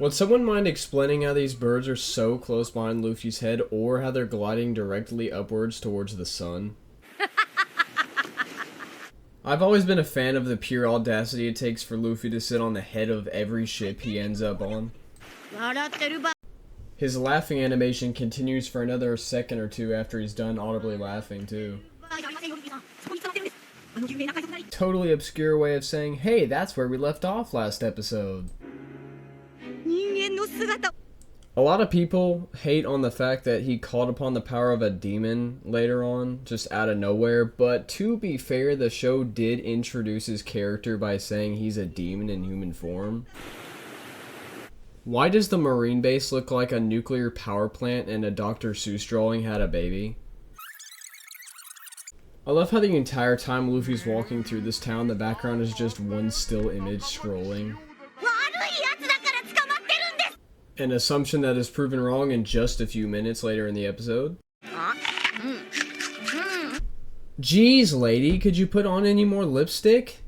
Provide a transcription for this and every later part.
Would someone mind explaining how these birds are so close behind Luffy's head, or how they're gliding directly upwards towards the sun? I've always been a fan of the pure audacity it takes for Luffy to sit on the head of every ship he ends up on. His laughing animation continues for another second or two after he's done audibly laughing too. Totally obscure way of saying, hey, that's where we left off last episode. A lot of people hate on the fact that he called upon the power of a demon later on, just out of nowhere, but to be fair, the show did introduce his character by saying he's a demon in human form. Why does the marine base look like a nuclear power plant and a Dr. Seuss drawing had a baby? I love how the entire time Luffy's walking through this town, the background is just one still image scrolling. An assumption that is proven wrong in just a few minutes later in the episode. Jeez, lady, could you put on any more lipstick?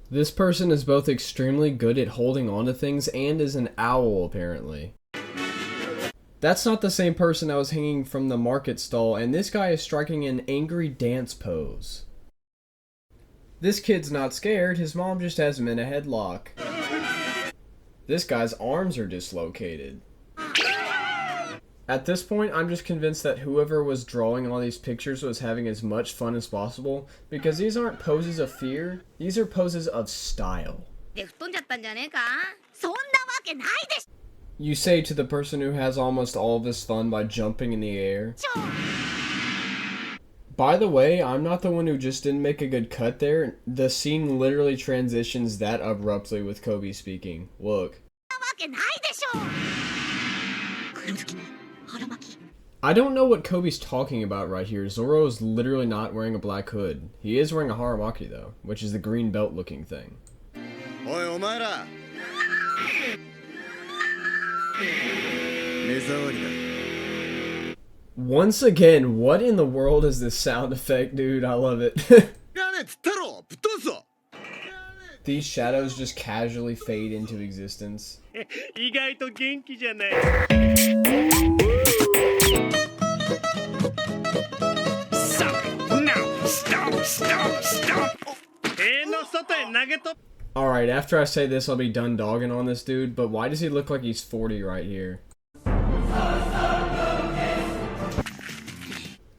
This person is both extremely good at holding on to things and is an owl, apparently. That's not the same person that was hanging from the market stall, and this guy is striking an angry dance pose. This kid's not scared, his mom just has him in a headlock. This guy's arms are dislocated. At this point, I'm just convinced that whoever was drawing all these pictures was having as much fun as possible, because these aren't poses of fear, these are poses of style. You say to the person who has almost all of his fun by jumping in the air. By the way, I'm not the one who just didn't make a good cut there. The scene literally transitions that abruptly with Kobe speaking. Look. I don't know what Kobe's talking about right here. Zoro is literally not wearing a black hood. He is wearing a haramaki though, which is the green belt looking thing. Once again, what in the world is this sound effect, dude? I love it. These shadows just casually fade into existence. Alright, after I say this, I'll be done dogging on this dude, but why does he look like he's 40 right here?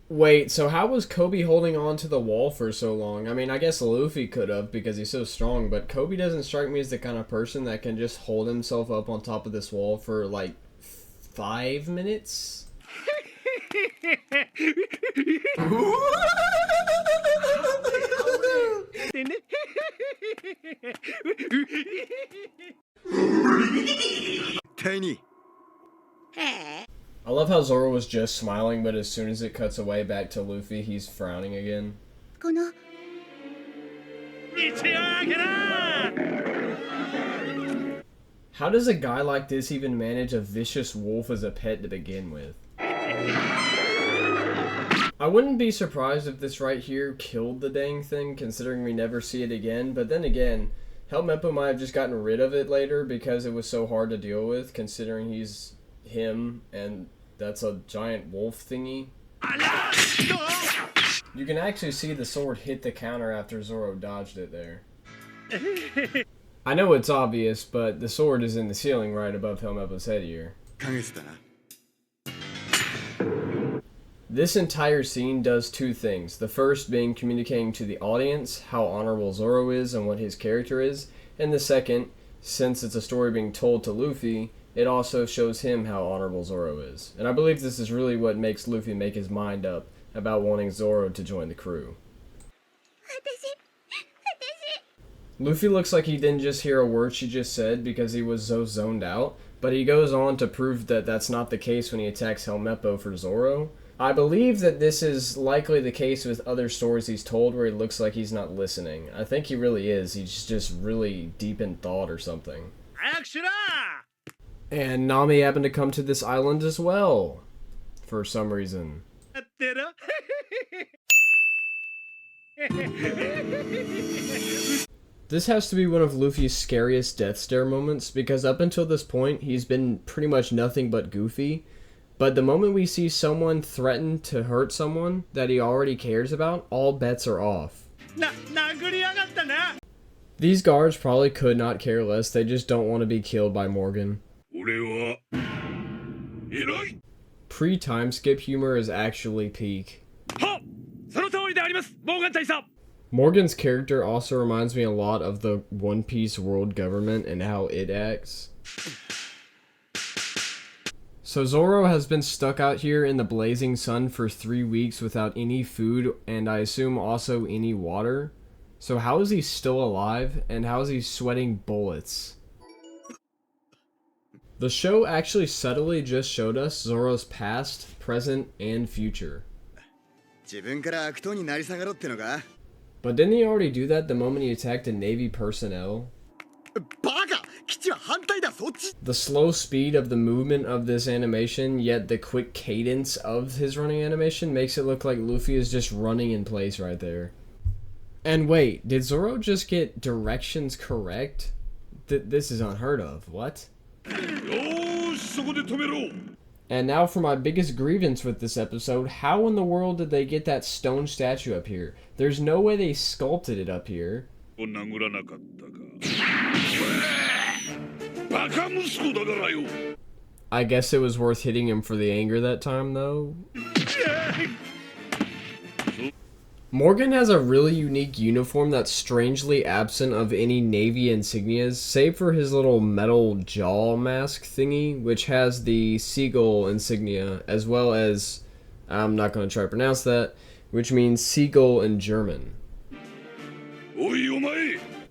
Wait, so how was Kobe holding on to the wall for so long? I mean, I guess Luffy could have because he's so strong, but Kobe doesn't strike me as the kind of person that can just hold himself up on top of this wall for like 5 minutes? Tiny. I love how Zoro was just smiling, but as soon as it cuts away back to Luffy, he's frowning again. How does a guy like this even manage a vicious wolf as a pet to begin with? I wouldn't be surprised if this right here killed the dang thing, considering we never see it again, but then again, Helmeppo might have just gotten rid of it later because it was so hard to deal with, considering he's him and that's a giant wolf thingy. You can actually see the sword hit the counter after Zoro dodged it there. I know it's obvious, but the sword is in the ceiling right above Helmeppo's head here. This entire scene does two things. The first being communicating to the audience how honorable Zoro is and what his character is, and the second, since it's a story being told to Luffy, it also shows him how honorable Zoro is. And I believe this is really what makes Luffy make his mind up about wanting Zoro to join the crew. Luffy looks like he didn't just hear a word she just said because he was so zoned out, but he goes on to prove that that's not the case when he attacks Helmeppo for Zoro. I believe that this is likely the case with other stories he's told where he looks like he's not listening. I think he really is. He's just really deep in thought or something. And Nami happened to come to this island as well, for some reason. This has to be one of Luffy's scariest death stare moments, because up until this point, he's been pretty much nothing but goofy. But the moment we see someone threaten to hurt someone that he already cares about, all bets are off. These guards probably could not care less, they just don't want to be killed by Morgan. Pre-time skip humor is actually peak. Morgan's character also reminds me a lot of the One Piece world government and how it acts. So Zoro has been stuck out here in the blazing sun for 3 weeks without any food and I assume also any water. So how is he still alive and how is he sweating bullets? The show actually subtly just showed us Zoro's past, present, and future. But didn't he already do that the moment he attacked a Navy personnel? The slow speed of the movement of this animation, yet the quick cadence of his running animation makes it look like Luffy is just running in place right there. And wait, did Zoro just get directions correct? This is unheard of. What? And now for my biggest grievance with this episode, how in the world did they get that stone statue up here? There's no way they sculpted it up here. I guess it was worth hitting him for the anger that time though. Morgan has a really unique uniform that's strangely absent of any Navy insignias, save for his little metal jaw mask thingy, which has the seagull insignia, as well as, I'm not going to try to pronounce that, which means seagull in German.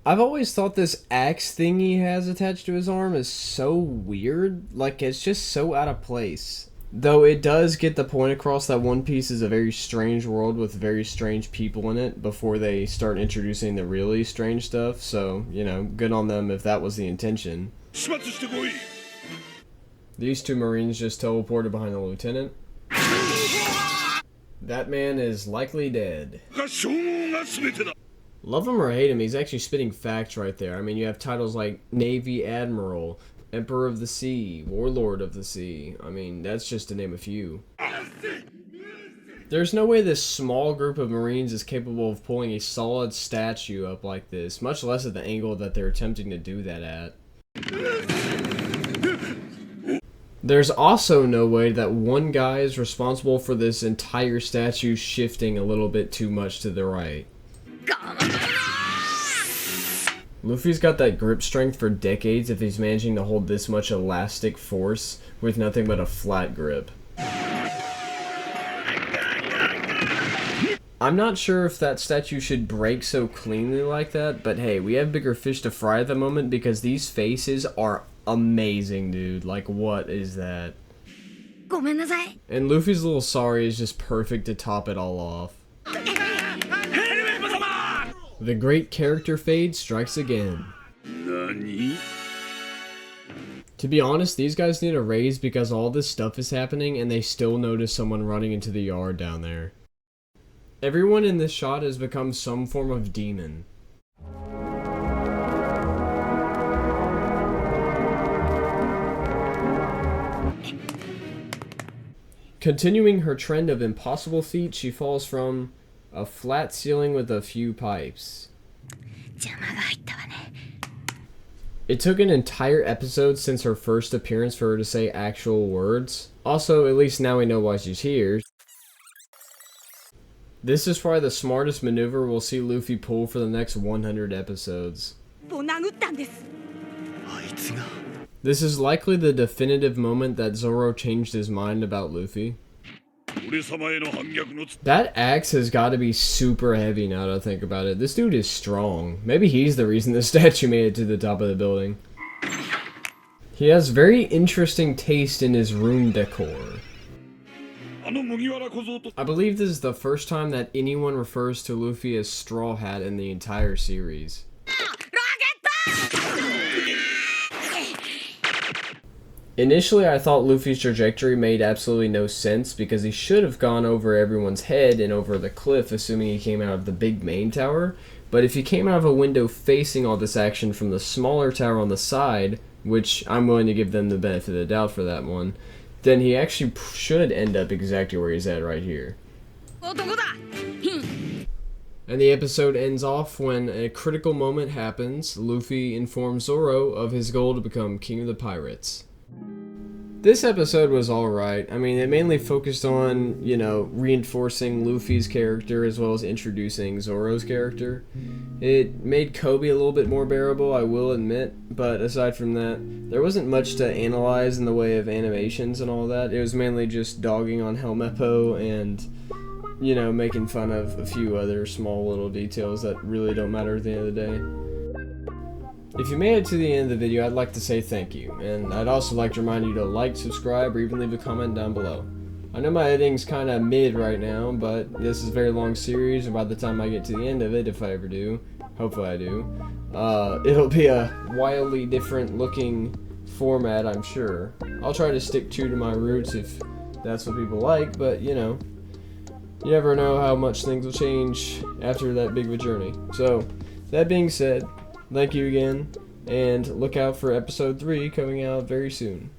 I've always thought this axe thing he has attached to his arm is so weird, like it's just so out of place. Though it does get the point across that One Piece is a very strange world with very strange people in it before they start introducing the really strange stuff, so, you know, good on them if that was the intention. These two Marines just teleported behind the lieutenant. That man is likely dead. Love him or hate him, he's actually spitting facts right there. I mean, you have titles like Navy Admiral, Emperor of the Sea, Warlord of the Sea. I mean, that's just to name a few. There's no way this small group of Marines is capable of pulling a solid statue up like this, much less at the angle that they're attempting to do that at. There's also no way that one guy is responsible for this entire statue shifting a little bit too much to the right. Luffy's got that grip strength for decades if he's managing to hold this much elastic force with nothing but a flat grip. I'm not sure if that statue should break so cleanly like that, but hey, we have bigger fish to fry at the moment because these faces are amazing, dude. Like, what is that? And Luffy's little sorry is just perfect to top it all off. The great character fade strikes again. To be honest, these guys need a raise because all this stuff is happening and they still notice someone running into the yard down there. Everyone in this shot has become some form of demon. Continuing her trend of impossible feats, she falls from a flat ceiling with a few pipes. It took an entire episode since her first appearance for her to say actual words. Also, at least now we know why she's here. This is probably the smartest maneuver we'll see Luffy pull for the next 100 episodes. This is likely the definitive moment that Zoro changed his mind about Luffy. That axe has got to be super heavy now that I think about it. This dude is strong. Maybe he's the reason the statue made it to the top of the building. He has very interesting taste in his room decor. I believe this is the first time that anyone refers to Luffy as Straw Hat in the entire series. Initially, I thought Luffy's trajectory made absolutely no sense because he should have gone over everyone's head and over the cliff, assuming he came out of the big main tower. But if he came out of a window facing all this action from the smaller tower on the side, which I'm willing to give them the benefit of the doubt for that one, then he actually should end up exactly where he's at right here. And the episode ends off when a critical moment happens. Luffy informs Zoro of his goal to become King of the Pirates. This episode was alright. I mean, it mainly focused on, reinforcing Luffy's character as well as introducing Zoro's character. It made Kobe a little bit more bearable, I will admit, but aside from that, there wasn't much to analyze in the way of animations and all that. It was mainly just dogging on Helmeppo and, making fun of a few other small little details that really don't matter at the end of the day. If you made it to the end of the video, I'd like to say thank you, and I'd also like to remind you to like, subscribe, or even leave a comment down below. I know my editing's kinda mid right now, but this is a very long series, and by the time I get to the end of it, if I ever do, hopefully I do, it'll be a wildly different looking format, I'm sure. I'll try to stick true to my roots if that's what people like, but you never know how much things will change after that big of a journey. So, that being said, thank you again, and look out for episode 3 coming out very soon.